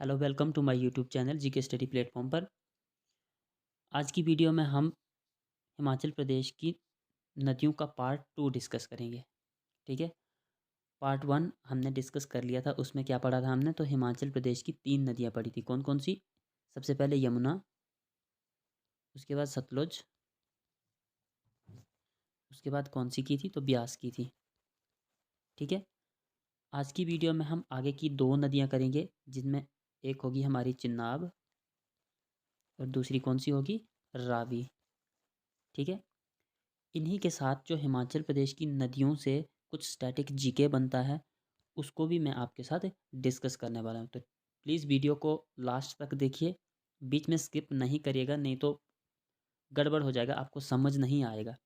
Hello welcome to my YouTube channel GK study platform पर। आज की वीडियो में हम हिमाचल प्रदेश की नदियों का पार्ट 2 डिस्कस करेंगे। ठीक है। पार्ट 1 हमने डिस्कस कर लिया था, उसमें क्या पढ़ा था हमने? तो हिमाचल प्रदेश की 3 नदियाँ पढ़ी थी। कौन कौन सी? सबसे पहले यमुना, उसके बाद सतलुज, उसके बाद कौन सी की थी? तो ब्यास की थी। ठीक है। आज की वीडियो में हम आगे की 2 नदियाँ करेंगे, जिनमें एक होगी हमारी चिनाब और दूसरी कौन सी होगी? रावी। ठीक है। इन्हीं के साथ जो हिमाचल प्रदेश की नदियों से कुछ स्टैटिक जीके बनता है, उसको भी मैं आपके साथ डिस्कस करने वाला हूँ। तो प्लीज़ वीडियो को लास्ट तक देखिए, बीच में स्किप नहीं करिएगा, नहीं तो गड़बड़ हो जाएगा, आपको समझ नहीं आएगा।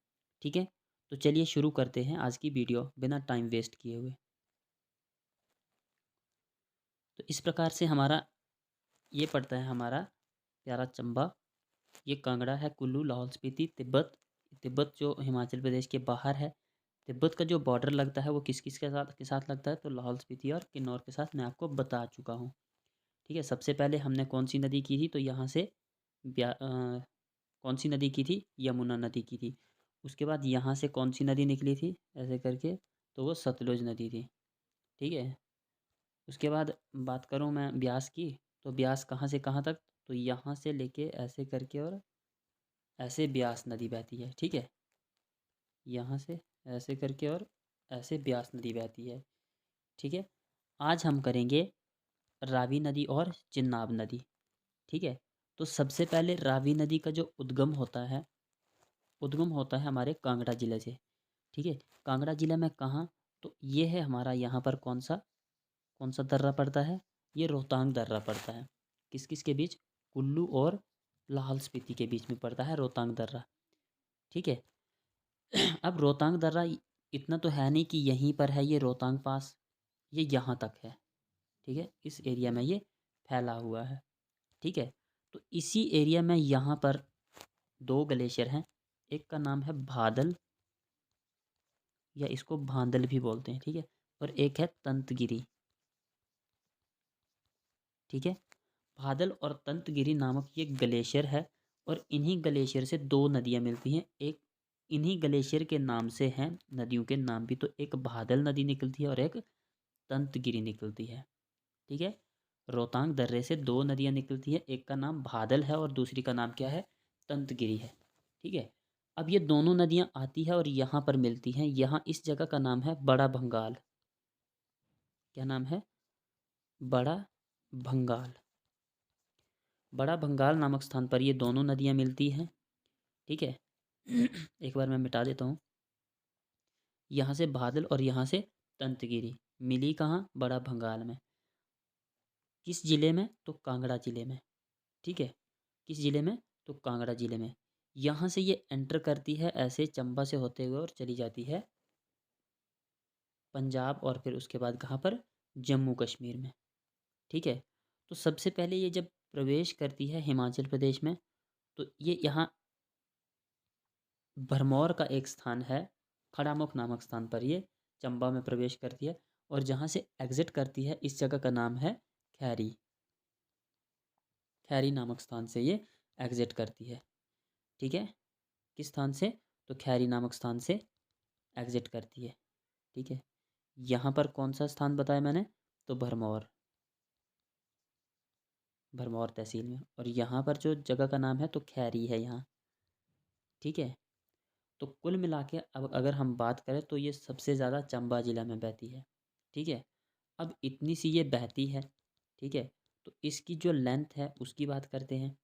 ठीक है। तो चलिए शुरू करते हैं आज की वीडियो बिना टाइम वेस्ट किए हुए। तो इस प्रकार से हमारा ये पड़ता है, हमारा प्यारा चंबा, ये कांगड़ा है, कुल्लू, लाहौल स्पीति, तिब्बत। तिब्बत जो हिमाचल प्रदेश के बाहर है। तिब्बत का जो बॉर्डर लगता है वो किस किस के साथ लगता है? तो लाहौल स्पीति और किन्नौर के साथ मैं आपको बता चुका हूँ। ठीक है। सबसे पहले हमने कौन सी नदी की थी? तो यहाँ से कौन सी नदी की थी? यमुना नदी की थी। उसके बाद यहाँ से कौन सी नदी निकली थी ऐसे करके? तो वो सतलुज नदी थी। ठीक है। उसके बाद बात करूँ मैं ब्यास की, तो ब्यास कहाँ से कहाँ तक? तो यहाँ से लेके ऐसे करके और ऐसे ब्यास नदी बहती है। ठीक है। यहाँ से ऐसे करके और ऐसे ब्यास नदी बहती है। ठीक है। आज हम करेंगे रावी नदी और चिनाब नदी। ठीक है। तो सबसे पहले रावी नदी का जो उद्गम होता है हमारे कांगड़ा ज़िले से। ठीक है। कांगड़ा ज़िला में कहाँ? तो ये है हमारा, यहाँ पर कौन सा दर्रा पड़ता है? ये रोहतांग दर्रा पड़ता है। किस किस के बीच? कुल्लू और लाहौल स्पीति के बीच में पड़ता है रोहतांग दर्रा। ठीक है। अब रोहतांग दर्रा इतना तो है नहीं कि यहीं पर है ये रोहतांग पास, ये यहाँ तक है। ठीक है। इस एरिया में ये फैला हुआ है। ठीक है। तो इसी एरिया में यहाँ पर 2 ग्लेशियर हैं। एक का नाम है भादल, या इसको भांदल भी बोलते हैं। ठीक है। और एक है तंतगिरी। ठीक है। भादल और तंतगिरी नामक ये ग्लेशियर है, और इन्हीं ग्लेशियर से 2 नदियाँ मिलती हैं। एक इन्हीं ग्लेशियर के नाम से हैं नदियों के नाम भी, तो एक भादल नदी निकलती है और एक तंतगिरी निकलती है। ठीक है। रोहतांग दर्रे से 2 नदियाँ निकलती हैं, एक का नाम भादल है और दूसरी का नाम क्या है? तंतगिरी है। ठीक है। अब ये दोनों नदियाँ आती है और यहाँ पर मिलती हैं। यहाँ इस जगह का नाम है बड़ा भंगाल। क्या नाम है? बड़ा भंगाल। बड़ा भंगाल नामक स्थान पर ये दोनों नदियाँ मिलती हैं। ठीक है। एक बार मैं मिटा देता हूँ। यहाँ से बादल और यहाँ से तंतगिरी मिली कहाँ? बड़ा भंगाल में। किस ज़िले में? तो कांगड़ा ज़िले में। ठीक है। किस ज़िले में? तो कांगड़ा ज़िले में। यहाँ से ये एंटर करती है ऐसे चंबा से होते हुए और चली जाती है पंजाब, और फिर उसके बाद कहाँ पर? जम्मू कश्मीर में। ठीक है। तो सबसे पहले ये जब प्रवेश करती है हिमाचल प्रदेश में, तो ये यहाँ भरमौर का एक स्थान है, खड़ामुख नामक स्थान पर ये चंबा में प्रवेश करती है, और जहाँ से एग्जिट करती है इस जगह का नाम है खैरी। खैरी नामक स्थान से ये एग्जिट करती है। ठीक है। किस स्थान से? तो खैरी नामक स्थान से एग्जिट करती है। ठीक है। यहाँ पर कौन सा स्थान बताया मैंने? तो भरमौर, भरमौर तहसील में, और यहाँ पर जो जगह का नाम है तो खैरी है यहाँ। ठीक है। तो कुल मिला के अब अगर हम बात करें तो ये सबसे ज़्यादा चंबा ज़िला में बहती है। ठीक है। अब इतनी सी ये बहती है। ठीक है। तो इसकी जो लेंथ है उसकी बात करते हैं।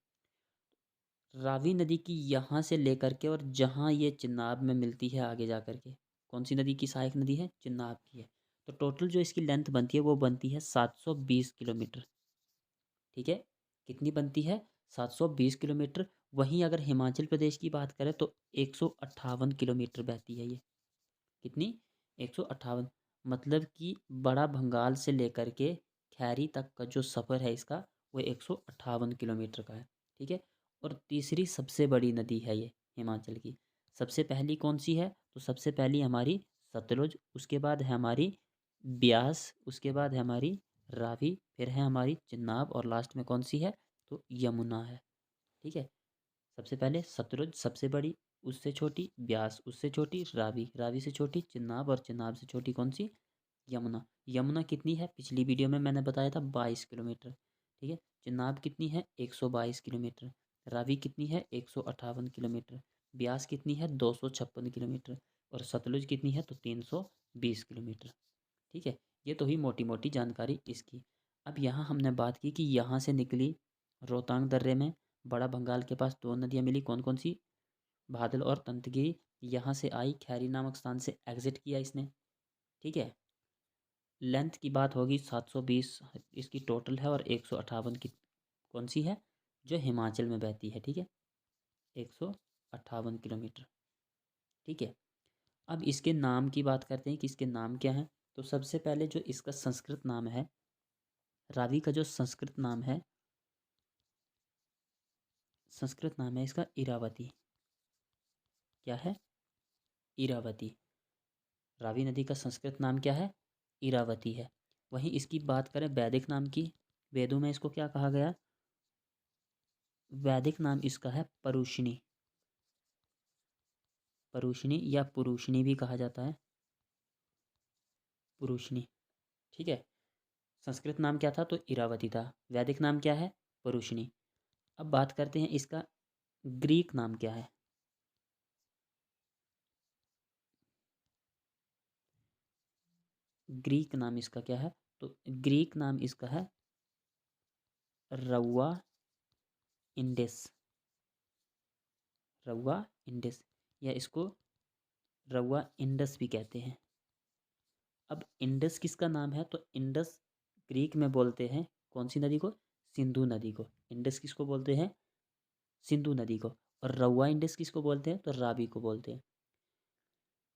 रावी नदी की यहाँ से लेकर के और जहाँ ये चिनाब में मिलती है आगे जा कर के, कौन सी नदी की सहायक नदी है? चिनाब की है। तो टोटल जो इसकी लेंथ बनती है वो बनती है 720 किलोमीटर। ठीक है। कितनी बनती है? 720 किलोमीटर। वहीं अगर हिमाचल प्रदेश की बात करें तो 158 किलोमीटर बहती है ये। कितनी? 158। मतलब कि बड़ा भंगाल से लेकर के खैरी तक का जो सफ़र है इसका, वो 158 किलोमीटर का है। ठीक है। और तीसरी सबसे बड़ी नदी है ये हिमाचल की। सबसे पहली कौन सी है? तो सबसे पहली हमारी सतलुज, उसके बाद है हमारी ब्यास, उसके बाद है हमारी रावी, फिर है हमारी चिनाब और लास्ट में कौन सी है तो यमुना है। ठीक है, सबसे पहले सतलुज सबसे बड़ी, उससे छोटी ब्यास, उससे छोटी रावी, रावी से छोटी चिनाब और चिनाब से छोटी कौन सी यमुना। यमुना कितनी है पिछली वीडियो में मैंने बताया था 22 किलोमीटर। ठीक है, चिनाब कितनी है 122 किलोमीटर, रावी कितनी है 158 किलोमीटर, ब्यास कितनी है 256 किलोमीटर और सतलुज कितनी है तो 320 किलोमीटर। ठीक है, ये तो हुई मोटी मोटी जानकारी इसकी। अब यहाँ हमने बात की कि यहाँ से निकली रोहतांग दर्रे में बड़ा भंगाल के पास दो नदियाँ मिली, कौन कौन सी, भादल और तंतगिरी। यहाँ से आई खैरी नामक स्थान से एग्जिट किया इसने। ठीक है, लेंथ की बात होगी 720 इसकी टोटल है और 158 की कौन सी है जो हिमाचल में बहती है। ठीक है, 158 किलोमीटर। ठीक है, अब इसके नाम की बात करते हैं कि इसके नाम क्या हैं। तो सबसे पहले जो इसका संस्कृत नाम है, रावी का जो संस्कृत नाम है, संस्कृत नाम है इसका इरावती। क्या है, इरावती। रावी नदी का संस्कृत नाम क्या है, इरावती है। वहीं इसकी बात करें वैदिक नाम की, वेदों में इसको क्या कहा गया, वैदिक नाम इसका है परुषिणी। परुषिणी या पुरुषिणी भी कहा जाता है, पुरुषिणी। ठीक है, संस्कृत नाम क्या था तो इरावती था, वैदिक नाम क्या है परुषिणी। अब बात करते हैं इसका ग्रीक नाम क्या है। ग्रीक नाम इसका क्या है तो ग्रीक नाम इसका है रउआ इंडेस, रउआ इंडेस, या इसको रउआ इंडस भी कहते हैं। अब इंडस किसका नाम है तो इंडस ग्रीक में बोलते हैं कौन सी नदी को, सिंधु नदी को। इंडस किसको बोलते हैं, सिंधु नदी को। और रउआ इंडस किसको बोलते हैं तो रावी को बोलते हैं।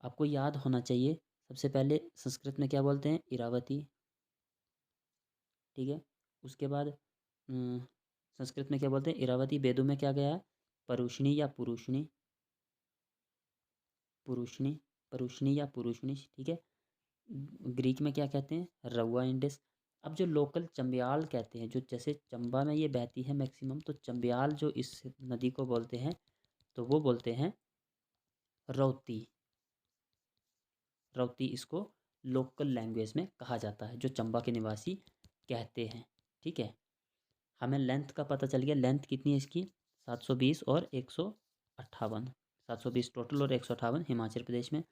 आपको याद होना चाहिए, सबसे पहले संस्कृत में क्या बोलते हैं इरावती। ठीक है, उसके बाद संस्कृत में क्या बोलते हैं इरावती, वेदों में क्या गया है परुषिणी या पुरुषिणी, पुरुषिणी, परुषिणी या पुरुषिणी। ठीक है, ग्रीक में क्या कहते हैं रउआ इंडस। अब जो लोकल चंबयाल कहते हैं, जो जैसे चंबा में ये बहती है मैक्सिमम, तो चंबयाल जो इस नदी को बोलते हैं तो वो बोलते हैं रौती। रौती इसको लोकल लैंग्वेज में कहा जाता है, जो चंबा के निवासी कहते हैं। ठीक है, हमें लेंथ का पता चल गया, लेंथ कितनी है इसकी 720 और 158, 720 टोटल और 158 हिमाचल प्रदेश में।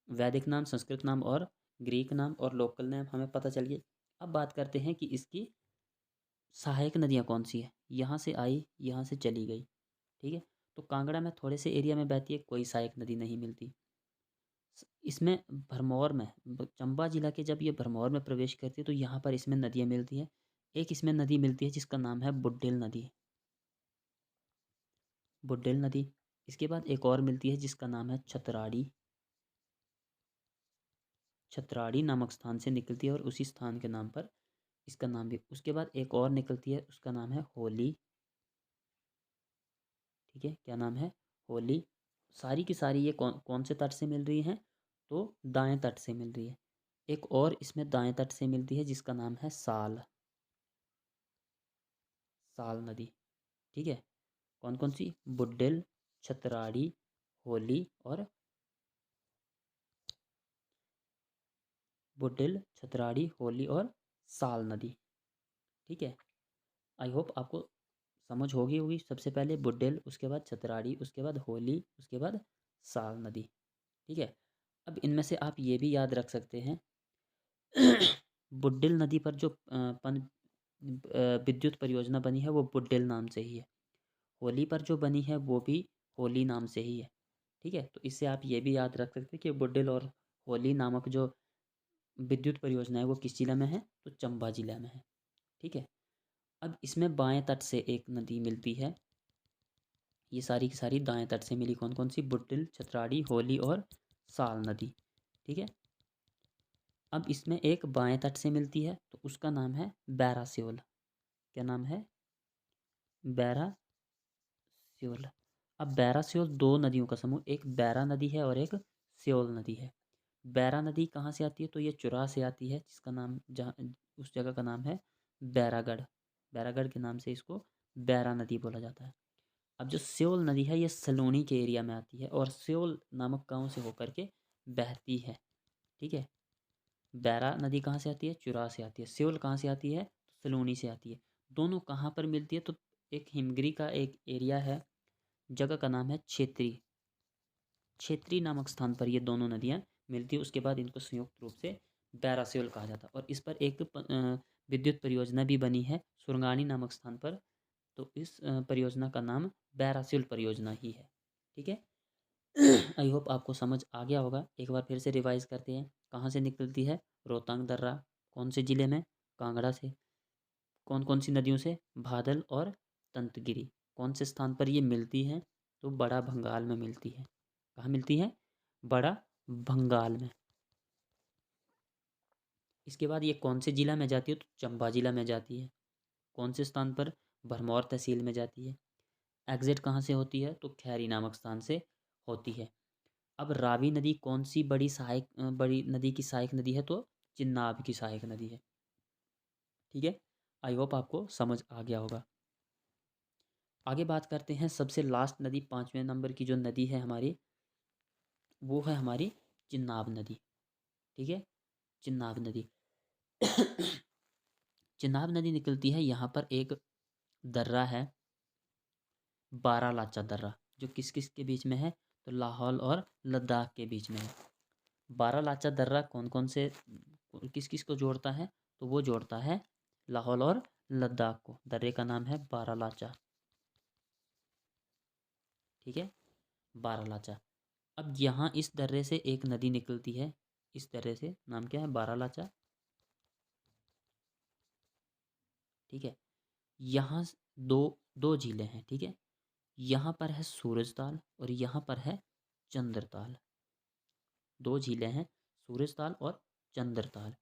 वैदिक नाम, संस्कृत नाम और ग्रीक नाम और लोकल नाम हमें पता चल गए। अब बात करते हैं कि इसकी सहायक नदियाँ कौन सी है। यहाँ से आई, यहाँ से चली गई। ठीक है, तो कांगड़ा में थोड़े से एरिया में बहती है, कोई सहायक नदी नहीं मिलती। इसमें भरमौर में, चंबा जिला के जब ये भरमौर में प्रवेश करती है तो यहाँ पर इसमें नदियाँ मिलती हैं। एक इसमें नदी मिलती है जिसका नाम है बुड्डेल नदी, बुड्डेल नदी। इसके बाद एक और मिलती है जिसका नाम है छतराड़ी, छतराड़ी नामक स्थान से निकलती है और उसी स्थान के नाम पर इसका नाम भी। उसके बाद एक और निकलती है उसका नाम है होली। ठीक है, क्या नाम है होली। सारी की सारी ये कौन कौन से तट से मिल रही हैं तो दाएं तट से मिल रही है। एक और इसमें दाएं तट से मिलती है जिसका नाम है साल, साल नदी। ठीक है, कौन कौन सी, बुड्डेल, छतराड़ी, होली और बुड्डेल, छतराड़ी, होली और साल नदी। ठीक है, आई होप आपको समझ होगी। सबसे पहले बुड्डेल, उसके बाद छतराड़ी, उसके बाद होली, उसके बाद साल नदी। ठीक है, अब इनमें से आप ये भी याद रख सकते हैं बुड्डेल नदी पर जो विद्युत परियोजना बनी है वो बुड्डेल नाम से ही है। होली पर जो बनी है वो भी होली नाम से ही है। ठीक है, तो इससे आप ये भी याद रख सकते हैं कि बुड्डेल और होली नामक जो विद्युत परियोजना है वो किस जिला में है तो चंबा जिला में है। ठीक है, अब इसमें बाएं तट से एक नदी मिलती है, ये सारी की सारी दाएं तट से मिली, कौन कौन सी, बुड्डेल, छतराड़ी, होली और साल नदी। ठीक है, अब इसमें एक बाएं तट से मिलती है तो उसका नाम है बैरा स्योल। क्या नाम है, बैरा स्योल। अब बैरा स्योल दो नदियों का समूह, एक बैरा नदी है और एक स्योल नदी है। बैरा नदी कहाँ से आती है तो ये चुराह से आती है, जिसका नाम जहाँ उस जगह का नाम है बैरागढ़। बैरागढ़ के नाम से इसको बैरा नदी बोला जाता है। अब जो स्योल नदी है ये सलोनी के एरिया में आती है और स्योल नामक गांव से होकर के बहती है। ठीक है, बैरा नदी कहाँ से आती है? चुरा से आती है। स्योल कहाँ से आती है? सलोनी से आती है। दोनों कहाँ पर मिलती है? तो एक हिमगिरी का एक एरिया है, जगह का नाम है क्षेत्री। क्षेत्री नामक स्थान पर ये दोनों नदियाँ मिलती है। उसके बाद इनको संयुक्त रूप से बैरासियोल कहा जाता है और इस पर एक विद्युत परियोजना भी बनी है सुरंगानी नामक स्थान पर। तो इस परियोजना का नाम बैरासियोल परियोजना ही है। ठीक है, आई होप आपको समझ आ गया होगा। एक बार फिर से रिवाइज करते हैं। कहाँ से निकलती है? रोहतांग दर्रा। कौन से ज़िले में? कांगड़ा से। कौन कौन सी नदियों से? भादल और तंतगिरी। कौन से स्थान पर ये मिलती हैं? तो बड़ा भंगाल में मिलती है। कहाँ मिलती है? बड़ा भंगाल में। इसके बाद ये कौन से जिला में जाती है? तो चंबा जिला में जाती है। कौन से स्थान पर? भरमौर तहसील में जाती है। एग्जिट कहाँ से होती है? तो खैरी नामक स्थान से होती है। अब रावी नदी कौन सी बड़ी नदी की सहायक नदी है? तो चिन्नाब की सहायक नदी है। ठीक है, आई होप आपको समझ आ गया होगा। आगे बात करते हैं सबसे लास्ट नदी, 5वें नंबर की जो नदी है हमारी, वो है हमारी चिन्नाब नदी। ठीक है, चिन्नाब नदी। चिन्नाब नदी निकलती है, यहाँ पर एक दर्रा है, बारालाचा दर्रा, जो किस किस के बीच में है? तो लाहौल और लद्दाख के बीच में है। बारालाचा दर्रा कौन कौन से किस किस को जोड़ता है? तो वो जोड़ता है लाहौल और लद्दाख को। दर्रे का नाम है बारालाचा। ठीक है, बारालाचा। अब यहाँ इस दर्रे से एक नदी निकलती है, इस दर्रे से, नाम क्या है? बारालाचा। ठीक है, यहाँ दो दो झीलें हैं। ठीक है, यहाँ पर है सूरजताल और यहाँ पर है चंद्रताल। दो झीलें हैं, सूरजताल और चंद्रताल।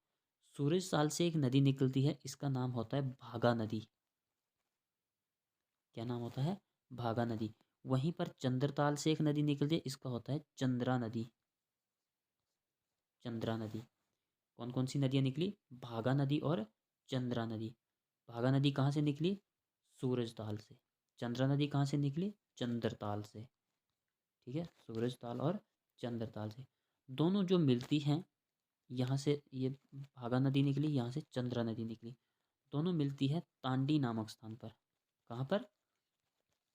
सूरजताल से एक नदी निकलती है, इसका नाम होता है भागा नदी। क्या नाम होता है? भागा नदी। वहीं पर चंद्रताल से एक नदी निकलती है, इसका होता है चंद्रा नदी। चंद्रा नदी। कौन कौन सी नदियाँ निकली? भागा नदी और चंद्रा नदी। भागा नदी कहाँ से निकली? सूरजताल से। चंद्रा नदी कहाँ से निकली? चंद्रताल से। ठीक है, सूरजताल और चंद्रताल से दोनों जो मिलती हैं, यहाँ से ये भागा नदी निकली, यहाँ से चंद्रा नदी निकली, दोनों मिलती है तांडी नामक स्थान पर। कहाँ पर?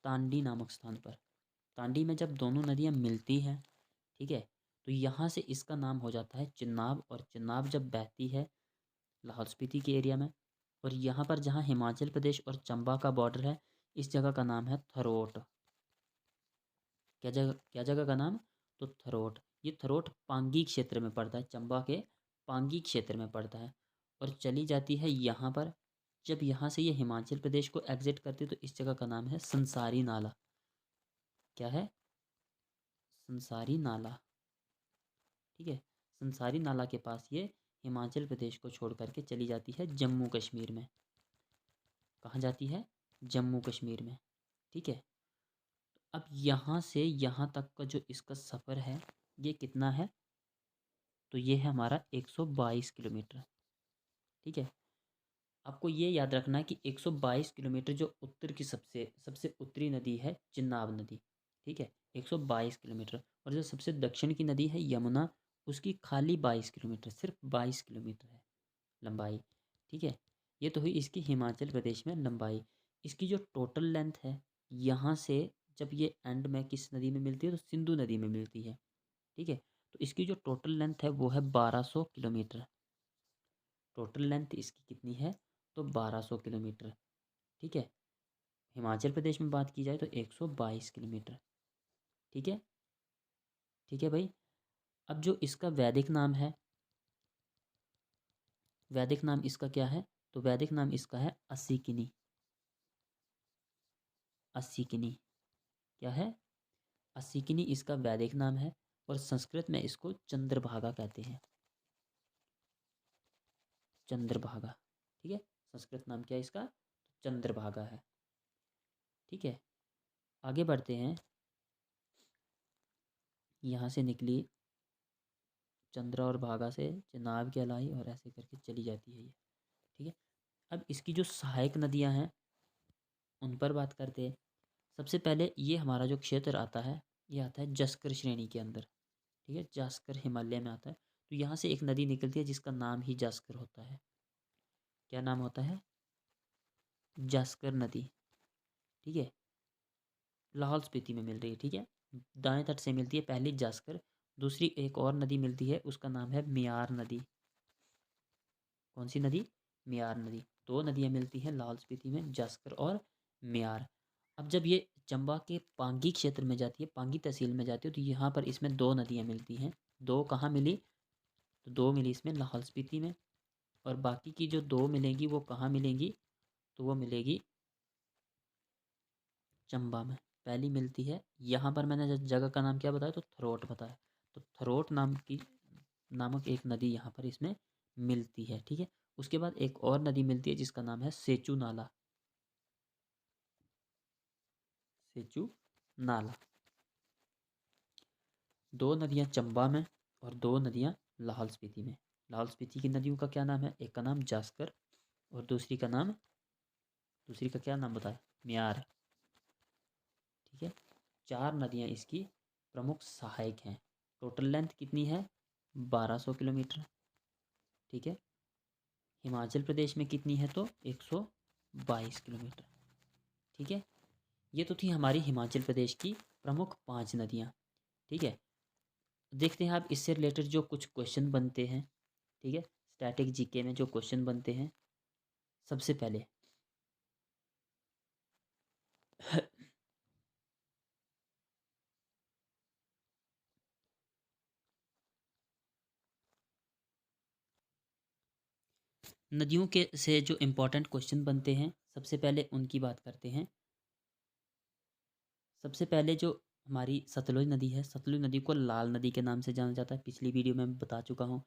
तांडी नामक स्थान पर। तांडी में जब दोनों नदियाँ मिलती हैं, ठीक है, तो यहाँ से इसका नाम हो जाता है चिन्नाब। और चिन्नाब जब बहती है लाहौल स्पीति के एरिया में, और यहाँ पर जहाँ हिमाचल प्रदेश और चंबा का बॉर्डर है, इस जगह का नाम है थरोट। क्या जगह का नाम? तो थरोट। ये थरोट पांगी क्षेत्र में पड़ता है, चंबा के पांगी क्षेत्र में पड़ता है। और चली जाती है यहाँ पर। जब यहाँ से ये हिमाचल प्रदेश को एग्जिट करती है, तो इस जगह का नाम है संसारी नाला। क्या है? संसारी नाला। ठीक है, संसारी नाला के पास ये हिमाचल प्रदेश को छोड़ करके चली जाती है जम्मू कश्मीर में। कहाँ जाती है? जम्मू कश्मीर में। ठीक है, अब यहाँ से यहाँ तक का जो इसका सफ़र है, ये कितना है? तो ये है हमारा 122 किलोमीटर। ठीक है, आपको ये याद रखना है कि 122 किलोमीटर जो उत्तर की सबसे सबसे उत्तरी नदी है चिनाब नदी। ठीक है, 122 किलोमीटर। और जो सबसे दक्षिण की नदी है यमुना, उसकी खाली 22 किलोमीटर, सिर्फ 22 किलोमीटर है लंबाई। ठीक है, ये तो हुई इसकी हिमाचल प्रदेश में लंबाई। इसकी जो टोटल लेंथ है, यहाँ से जब ये एंड में किस नदी में मिलती है? तो सिंधु नदी में मिलती है। ठीक है, तो इसकी जो टोटल लेंथ है वो है 1200 किलोमीटर। टोटल लेंथ इसकी कितनी है? तो 1200 किलोमीटर। ठीक है, हिमाचल प्रदेश में बात की जाए तो 122 किलोमीटर। ठीक है, ठीक है भाई। अब जो इसका वैदिक नाम है, वैदिक नाम इसका क्या है? तो वैदिक नाम इसका है असिकिनी। असिकिनी क्या है? असिकिनी इसका वैदिक नाम है और संस्कृत में इसको चंद्रभागा कहते हैं। चंद्रभागा। ठीक है, संस्कृत नाम क्या है इसका? चंद्रभागा है। ठीक है, आगे बढ़ते हैं। यहाँ से निकली चंद्र और भागा से चिनाब कहलाई और ऐसे करके चली जाती है ये। ठीक है। अब इसकी जो सहायक नदियाँ हैं उन पर बात करते हैं। सबसे पहले ये हमारा जो क्षेत्र आता है ये आता है जस्कर श्रेणी के अंदर। ठीक है, जास्कर हिमालय में आता है। तो यहाँ से एक नदी निकलती है जिसका नाम ही जास्कर होता है। क्या नाम होता है? जास्कर नदी। ठीक है, लाहौल स्पीति में मिल रही है। ठीक है, दाएं तट से मिलती है पहली जास्कर। दूसरी एक और नदी मिलती है उसका नाम है मियार नदी। कौन सी नदी? मियार नदी। दो नदियाँ मिलती हैं लाहौल स्पीति में, जास्कर और मियार। अब जब ये चंबा के पांगी क्षेत्र में जाती है, पांगी तहसील में जाती है, तो यहाँ पर इसमें दो नदियाँ मिलती हैं। दो कहाँ मिली? तो दो मिली इसमें लाहौल स्पीति में, और बाकी की जो दो मिलेंगी वो कहाँ मिलेंगी? तो वो मिलेगी चंबा में। पहली मिलती है यहाँ पर, मैंने जगह का नाम क्या बताया? तो थरोट बताया। तो थरोट नामक एक नदी यहाँ पर इसमें मिलती है। ठीक है, उसके बाद एक और नदी मिलती है जिसका नाम है सेचू नाला। सेचू नाला। दो नदियाँ चंबा में और दो नदियाँ लाहौल स्पीति में। लाहौल स्पीति की नदियों का क्या नाम है? एक का नाम जास्कर और दूसरी का क्या नाम बताया? म्यार। ठीक है, चार नदियाँ इसकी प्रमुख सहायक हैं। टोटल लेंथ कितनी है? 1200 किलोमीटर। ठीक है, हिमाचल प्रदेश में कितनी है? तो 122 किलोमीटर। ठीक है, ये तो थी हमारी हिमाचल प्रदेश की प्रमुख 5 नदियाँ। ठीक है, देखते हैं आप इससे रिलेटेड जो कुछ क्वेश्चन बनते हैं। ठीक है, स्टैटिक जीके में जो क्वेश्चन बनते हैं। सबसे पहले नदियों के से जो इम्पोर्टेंट क्वेश्चन बनते हैं, सबसे पहले उनकी बात करते हैं। सबसे पहले जो हमारी सतलुज नदी है, सतलुज नदी को लाल नदी के नाम से जाना जाता है, पिछली वीडियो में मैं बता चुका हूँ।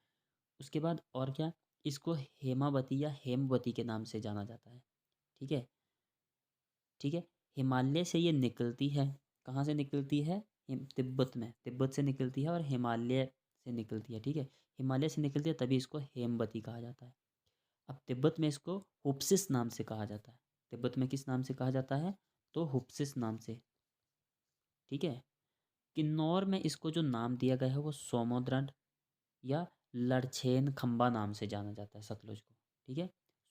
उसके बाद और क्या, इसको हेमावती या हेमवती के नाम से जाना जाता है। ठीक है, ठीक है, हिमालय से ये निकलती है। कहाँ से निकलती है? तिब्बत में, तिब्बत से निकलती है और हिमालय से निकलती है। ठीक है, हिमालय से निकलती है तभी इसको हेमवती कहा जाता है। अब तिब्बत में इसको हुप्सिस नाम से कहा जाता है। तिब्बत में किस नाम से कहा जाता है? तो हुप्सिस नाम से। ठीक है, किन्नौर में इसको जो नाम दिया गया है वो सोमोद्रंड या लड़छेन खंबा नाम से जाना जाता है सतलुज को। ठीक है,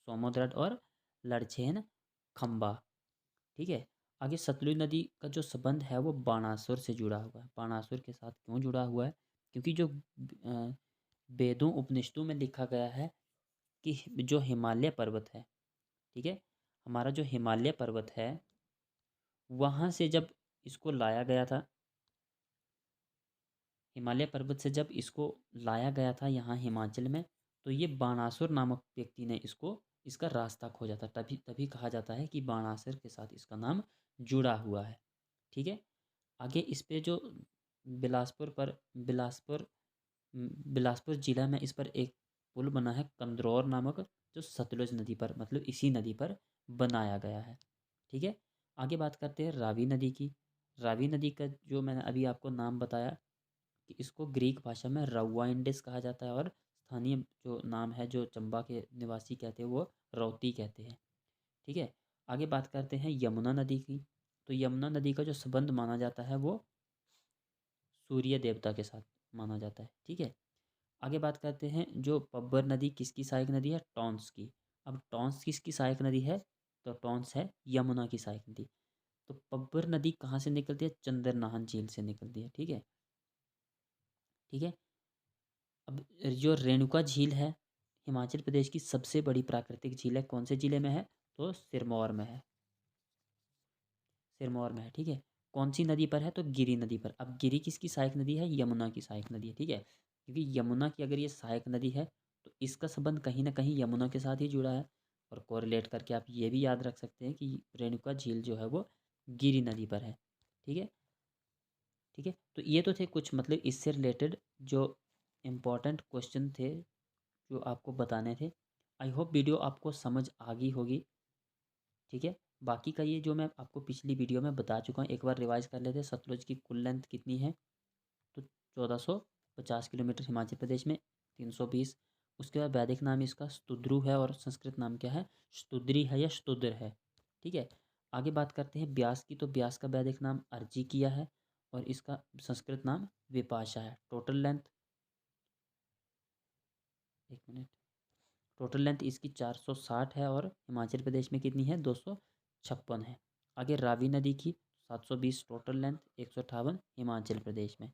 सोमोद्रंड और लड़छेन खंबा। ठीक है, आगे सतलुज नदी का जो संबंध है वो बाणासुर से जुड़ा हुआ है। बाणासुर के साथ क्यों जुड़ा हुआ है? क्योंकि जो वेदों उपनिषदों में लिखा गया है कि जो हिमालय पर्वत है, ठीक है, हमारा जो हिमालय पर्वत है वहाँ से जब इसको लाया गया था, हिमालय पर्वत से जब इसको लाया गया था यहाँ हिमाचल में, तो ये बाणासुर नामक व्यक्ति ने इसका रास्ता खोजा था। तभी तभी कहा जाता है कि बाणासुर के साथ इसका नाम जुड़ा हुआ है। ठीक है, आगे इस पे जो बिलासपुर पर बिलासपुर बिलासपुर जिला में इस पर एक पुल बना है कंदरौर नामक, जो सतलुज नदी पर, मतलब इसी नदी पर बनाया गया है। ठीक है, आगे बात करते हैं रावी नदी की। रावी नदी का जो मैंने अभी आपको नाम बताया कि इसको ग्रीक भाषा में रउआ इंडिस कहा जाता है, और स्थानीय जो नाम है जो चंबा के निवासी कहते हैं वो रौती कहते हैं। ठीक है, आगे बात करते हैं यमुना नदी की। तो यमुना नदी का जो संबंध माना जाता है वो सूर्य देवता के साथ माना जाता है। ठीक है, आगे बात करते हैं जो पब्बर नदी किसकी सहायक नदी है? टॉन्स की। अब टॉन्स किसकी सहायक नदी है? तो टॉन्स है यमुना की सहायक नदी। तो पब्बर नदी कहाँ से निकलती है? चंद्रनाहन झील से निकलती है। ठीक है, ठीक है, अब जो रेणुका झील है हिमाचल प्रदेश की सबसे बड़ी प्राकृतिक झील है, कौन से जिले में है? तो सिरमौर में है। सिरमौर में है। ठीक है, कौन सी नदी पर है? तो गिरी नदी पर। अब गिरी किसकी सहायक नदी है? यमुना की सहायक नदी है। ठीक है, क्योंकि यमुना की अगर ये सहायक नदी है तो इसका संबंध कहीं ना कहीं यमुना के साथ ही जुड़ा है। और कोरिलेट करके आप ये भी याद रख सकते हैं कि रेणुका झील जो है वो गिरी नदी पर है। ठीक है, ठीक है, तो ये तो थे कुछ मतलब इससे रिलेटेड जो इम्पोर्टेंट क्वेश्चन थे जो आपको बताने थे। आई होप वीडियो आपको समझ आ गई होगी। ठीक है, बाकी का ये जो मैं आपको पिछली वीडियो में बता चुका हूँ एक बार रिवाइज कर लेते हैं। सतलुज की कुल लेंथ कितनी है? तो 1450 किलोमीटर हिमाचल प्रदेश में, 320 उसके बाद वैदिक नाम इसका स्तुद्रु है और संस्कृत नाम क्या है, स्तुद्री है या स्तुद्र है। ठीक है, आगे बात करते हैं ब्यास की। तो ब्यास का वैदिक नाम अर्जी किया है और इसका संस्कृत नाम विपाशा है। टोटल लेंथ, एक मिनट, टोटल लेंथ इसकी 460 है और हिमाचल प्रदेश में कितनी है, 256 है। आगे रावी नदी की 720 टोटल लेंथ, 158 हिमाचल प्रदेश में।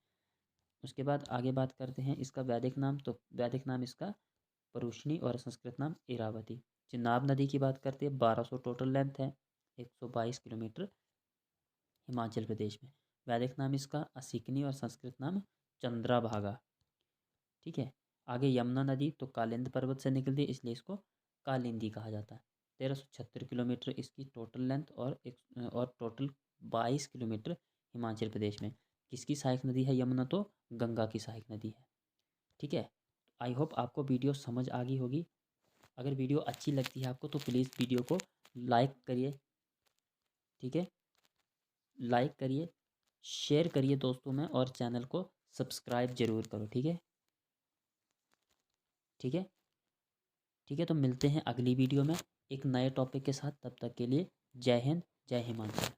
उसके बाद आगे बात करते हैं इसका वैदिक नाम। तो वैदिक नाम इसका परुष्णी और संस्कृत नाम इरावती। चिनाब नदी की बात करते हैं, 1200 टोटल लेंथ है, 122 किलोमीटर हिमाचल प्रदेश में। वैदिक नाम इसका असिकनी और संस्कृत नाम चंद्राभागा। ठीक है, आगे यमुना नदी तो कालिंदी पर्वत से निकलती है, इसलिए इसको कालिंदी कहा जाता है। 1376 किलोमीटर इसकी टोटल लेंथ और टोटल 22 किलोमीटर हिमाचल प्रदेश में। किसकी सहायक नदी है यमुना, तो गंगा की सहायक नदी है। ठीक है, आई होप आपको वीडियो समझ आ गई होगी। अगर वीडियो अच्छी लगती है आपको तो प्लीज़ वीडियो को लाइक करिए। ठीक है, लाइक करिए, शेयर करिए दोस्तों में, और चैनल को सब्सक्राइब जरूर करो। ठीक है, ठीक है, ठीक है। तो मिलते हैं अगली वीडियो में एक नए टॉपिक के साथ। तब तक के लिए जय हिंद, जय हिमाचल।